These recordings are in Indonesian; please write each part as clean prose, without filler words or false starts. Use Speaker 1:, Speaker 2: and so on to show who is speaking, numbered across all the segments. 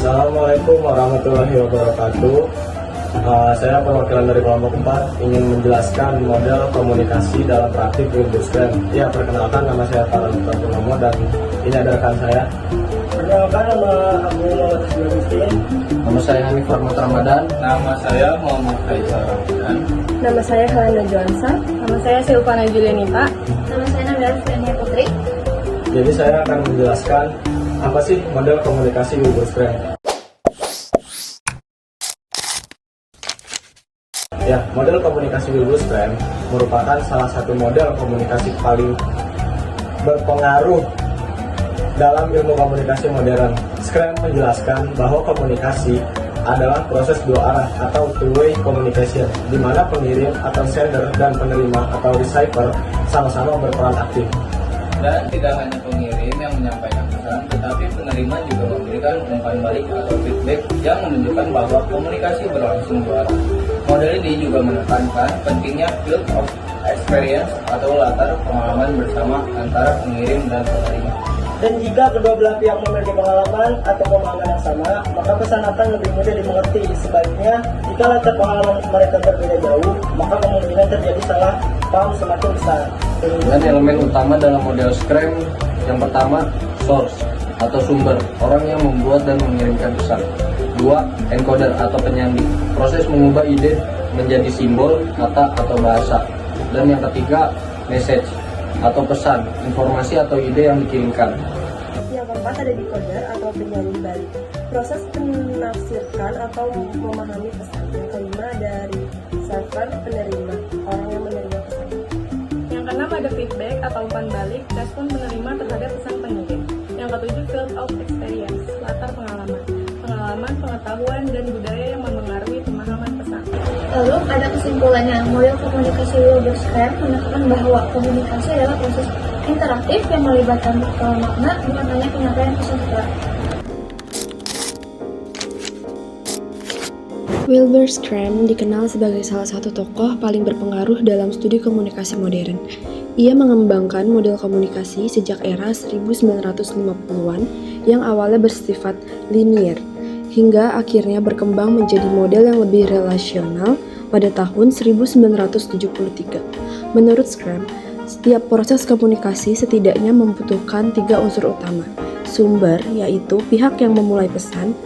Speaker 1: Assalamualaikum warahmatullahi wabarakatuh. Saya perwakilan dari kelompok 4 ingin menjelaskan model komunikasi dalam praktik Wilbur Scrum. Ya, perkenalkan, nama saya Farhan Purnomo dan ini ada rekan saya.
Speaker 2: Perkenalkan, nama aku Muhammad Agustin.
Speaker 3: Nama saya Hanif Rahmat Ramadan.
Speaker 4: Nama saya Muhammad Faisal Ramadan.
Speaker 5: Nama saya Helena Joansa. Nama saya Silvana Julianita.
Speaker 6: Nama saya Nabila Fitriania Putri.
Speaker 1: Jadi saya akan menjelaskan apa sih model komunikasi Wilbur Scrum. Ya, model komunikasi Wilbur Scrum merupakan salah satu model komunikasi paling berpengaruh dalam ilmu komunikasi modern. Scrum menjelaskan bahwa komunikasi adalah proses dua arah atau two-way communication, di mana pengirim atau sender dan penerima atau receiver sama-sama berperan aktif.
Speaker 4: Dan tidak hanya pengirim yang menyampaikan pesan, tetapi penerima juga memberikan umpan balik atau feedback yang menunjukkan bahwa komunikasi berlangsung dua arah. Model ini juga menekankan pentingnya field of experience atau latar pengalaman bersama antara pengirim dan penerima.
Speaker 2: Dan jika kedua belah pihak memiliki pengalaman atau pemahaman yang sama, maka pesan akan lebih mudah dimengerti. Sebaliknya, jika latar pengalaman mereka berbeda jauh, maka kemungkinan terjadi salah paham semakin besar.
Speaker 3: Dan elemen utama dalam model Scrum yang pertama, source atau sumber, orang yang membuat dan mengirimkan pesan. 2. Encoder atau penyandi, proses mengubah ide menjadi simbol, kata, atau bahasa. Dan yang ketiga, message atau pesan, informasi atau ide yang dikirimkan.
Speaker 5: Yang keempat ada decoder atau penyalin balik. Proses menafsirkan atau memahami pesan. Yang kelima dari server penerima, orang yang menerima pesan. Yang keenam ada feedback atau umpan balik, respon penerima terhadap pesan pengirim. Yang ketujuh field of experience, latar pengalaman, pengetahuan, dan budaya yang memengaruhi pemahaman pesan.
Speaker 6: Lalu ada kesimpulannya, model komunikasi Wilbur Scrum menekankan bahwa komunikasi adalah proses interaktif yang melibatkan makna, bukan hanya penyampaian pesan secara.
Speaker 7: Wilbur Scrum dikenal sebagai salah satu tokoh paling berpengaruh dalam studi komunikasi modern. Ia mengembangkan model komunikasi sejak era 1950-an yang awalnya bersifat linier, hingga akhirnya berkembang menjadi model yang lebih relasional pada tahun 1973. Menurut Scrum, setiap proses komunikasi setidaknya membutuhkan 3 unsur utama. Sumber, yaitu pihak yang memulai pesan,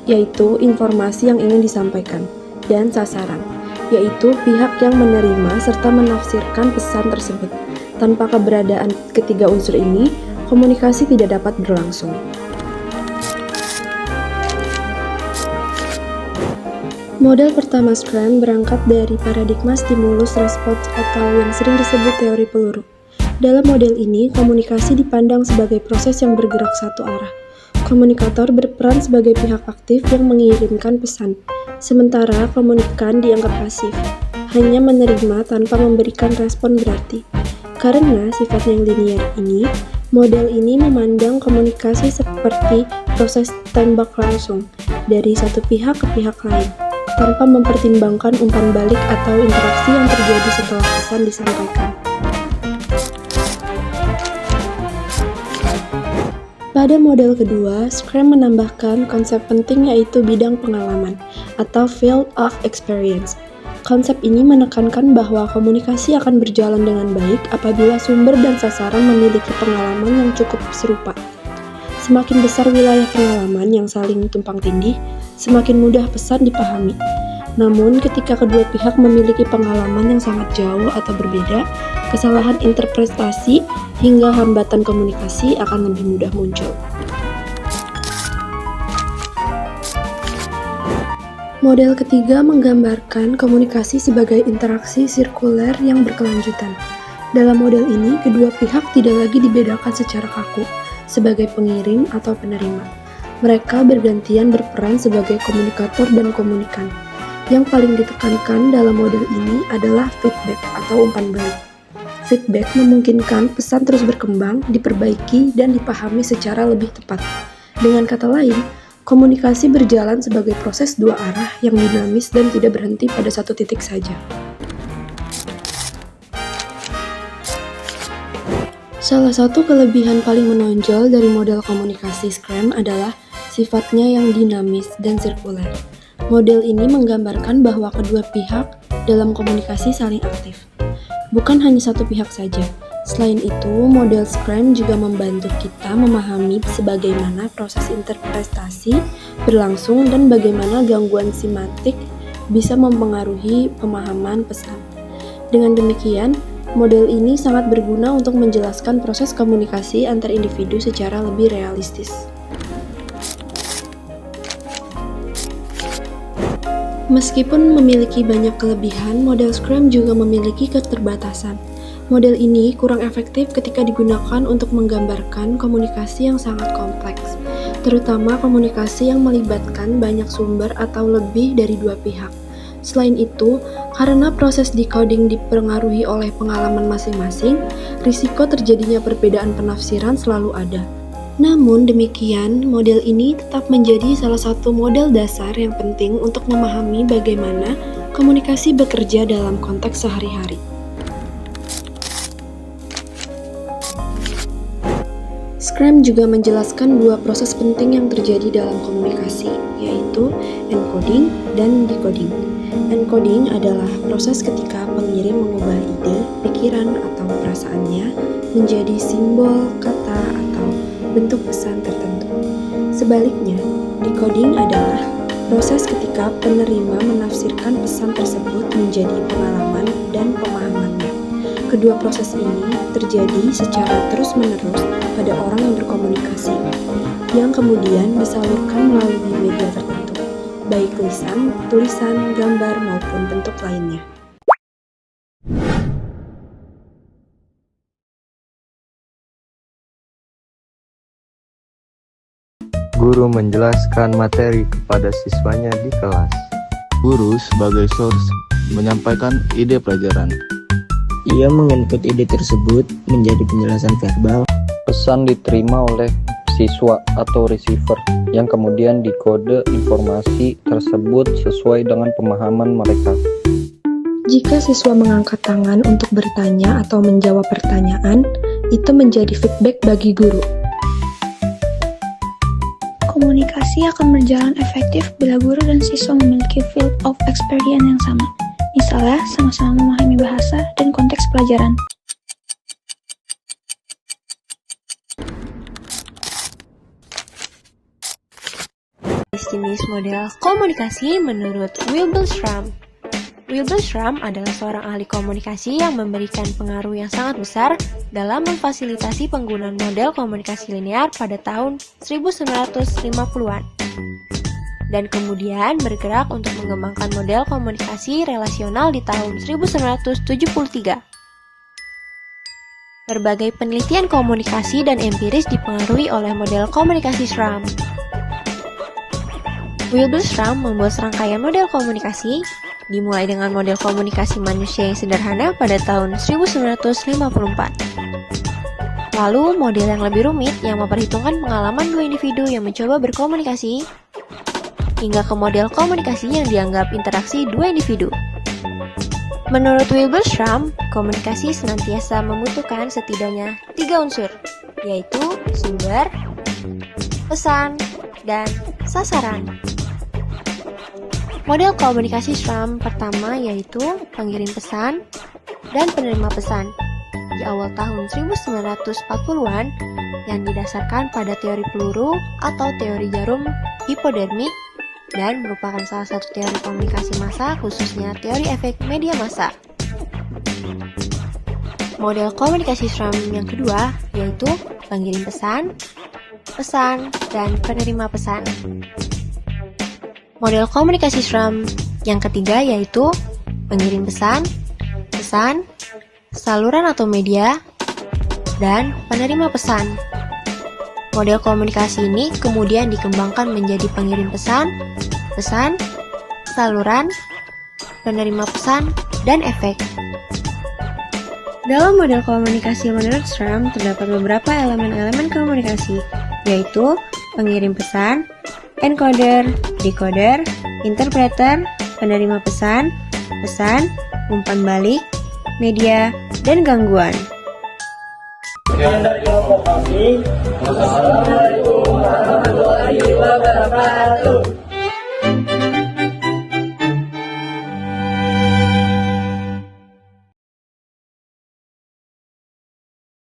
Speaker 7: yaitu informasi yang ingin disampaikan, dan sasaran, yaitu pihak yang menerima serta menafsirkan pesan tersebut. Tanpa keberadaan ketiga unsur ini, komunikasi tidak dapat berlangsung. Model pertama Scrum berangkat dari paradigma stimulus respons atau yang sering disebut teori peluru. Dalam model ini, komunikasi dipandang sebagai proses yang bergerak satu arah. Komunikator berperan sebagai pihak aktif yang mengirimkan pesan, sementara komunikan dianggap pasif, hanya menerima tanpa memberikan respon berarti. Karena sifatnya yang linear ini, model ini memandang komunikasi seperti proses tembak langsung dari satu pihak ke pihak lain, tanpa mempertimbangkan umpan balik atau interaksi yang terjadi setelah pesan disampaikan. Pada model kedua, Scrum menambahkan konsep penting yaitu bidang pengalaman atau field of experience. Konsep ini menekankan bahwa komunikasi akan berjalan dengan baik apabila sumber dan sasaran memiliki pengalaman yang cukup serupa. Semakin besar wilayah pengalaman yang saling tumpang tindih, semakin mudah pesan dipahami. Namun, ketika kedua pihak memiliki pengalaman yang sangat jauh atau berbeda, kesalahan interpretasi hingga hambatan komunikasi akan lebih mudah muncul. Model ketiga menggambarkan komunikasi sebagai interaksi sirkuler yang berkelanjutan. Dalam model ini, kedua pihak tidak lagi dibedakan secara kaku sebagai pengirim atau penerima. Mereka bergantian berperan sebagai komunikator dan komunikan. Yang paling ditekankan dalam model ini adalah feedback atau umpan balik. Feedback memungkinkan pesan terus berkembang, diperbaiki, dan dipahami secara lebih tepat. Dengan kata lain, komunikasi berjalan sebagai proses dua arah yang dinamis dan tidak berhenti pada satu titik saja. Salah satu kelebihan paling menonjol dari model komunikasi Scrum adalah sifatnya yang dinamis dan sirkuler. Model ini menggambarkan bahwa kedua pihak dalam komunikasi saling aktif, bukan hanya satu pihak saja. Selain itu, model Scrum juga membantu kita memahami sebagaimana proses interpretasi berlangsung dan bagaimana gangguan simatik bisa mempengaruhi pemahaman pesan. Dengan demikian, model ini sangat berguna untuk menjelaskan proses komunikasi antar individu secara lebih realistis. Meskipun memiliki banyak kelebihan, model Scrum juga memiliki keterbatasan. Model ini kurang efektif ketika digunakan untuk menggambarkan komunikasi yang sangat kompleks, terutama komunikasi yang melibatkan banyak sumber atau lebih dari dua pihak. Selain itu, karena proses decoding dipengaruhi oleh pengalaman masing-masing, risiko terjadinya perbedaan penafsiran selalu ada. Namun demikian, model ini tetap menjadi salah satu model dasar yang penting untuk memahami bagaimana komunikasi bekerja dalam konteks sehari-hari. Scrum juga menjelaskan dua proses penting yang terjadi dalam komunikasi, yaitu encoding dan decoding. Encoding adalah proses ketika pengirim mengubah ide, pikiran, atau perasaannya menjadi simbol, kata, atau bentuk pesan tertentu. Sebaliknya, decoding adalah proses ketika penerima menafsirkan pesan tersebut menjadi pengalaman dan pemahamannya. Kedua proses ini terjadi secara terus-menerus pada orang yang berkomunikasi, yang kemudian disalurkan melalui media tertentu, baik lisan, tulisan, gambar, maupun bentuk lainnya.
Speaker 8: Guru menjelaskan materi kepada siswanya di kelas.
Speaker 9: Guru sebagai source menyampaikan ide pelajaran.
Speaker 2: Ia menginput ide tersebut menjadi penjelasan verbal.
Speaker 3: Pesan diterima oleh siswa atau receiver yang kemudian dikode informasi tersebut sesuai dengan pemahaman mereka.
Speaker 7: Jika siswa mengangkat tangan untuk bertanya atau menjawab pertanyaan, itu menjadi feedback bagi guru.
Speaker 6: Komunikasi akan berjalan efektif bila guru dan siswa memiliki field of experience yang sama. Misalnya, sama-sama memahami bahasa dan konteks pelajaran.
Speaker 5: Jenis model komunikasi menurut Wilbur Schramm. Wilbur Schramm adalah seorang ahli komunikasi yang memberikan pengaruh yang sangat besar dalam memfasilitasi penggunaan model komunikasi linear pada tahun 1950-an. Dan kemudian bergerak untuk mengembangkan model komunikasi relasional di tahun 1973. Berbagai penelitian komunikasi dan empiris dipengaruhi oleh model komunikasi Schramm. Wilbur Schramm membuat serangkaian model komunikasi, dimulai dengan model komunikasi manusia yang sederhana pada tahun 1954. Lalu model yang lebih rumit yang memperhitungkan pengalaman dua individu yang mencoba berkomunikasi, hingga ke model komunikasi yang dianggap interaksi dua individu. Menurut Wilbur Schramm, komunikasi senantiasa membutuhkan setidaknya 3 unsur, yaitu sumber, pesan, dan sasaran. Model komunikasi Schramm pertama yaitu pengirim pesan dan penerima pesan di awal tahun 1940-an yang didasarkan pada teori peluru atau teori jarum hipodermik dan merupakan salah satu teori komunikasi massa, khususnya teori efek media massa. Model komunikasi Schramm yang kedua yaitu pengirim pesan, dan penerima pesan. Model komunikasi Schramm yang ketiga yaitu pengirim pesan, saluran atau media, dan penerima pesan. Model komunikasi ini kemudian dikembangkan menjadi pengirim pesan, saluran, penerima pesan, dan efek. Dalam model komunikasi menurut Schramm terdapat beberapa elemen-elemen komunikasi, yaitu pengirim pesan, encoder, decoder, interpreter, penerima pesan, umpan balik, media, dan gangguan.
Speaker 2: Sekian dari kelompok kami. Wassalamualaikum.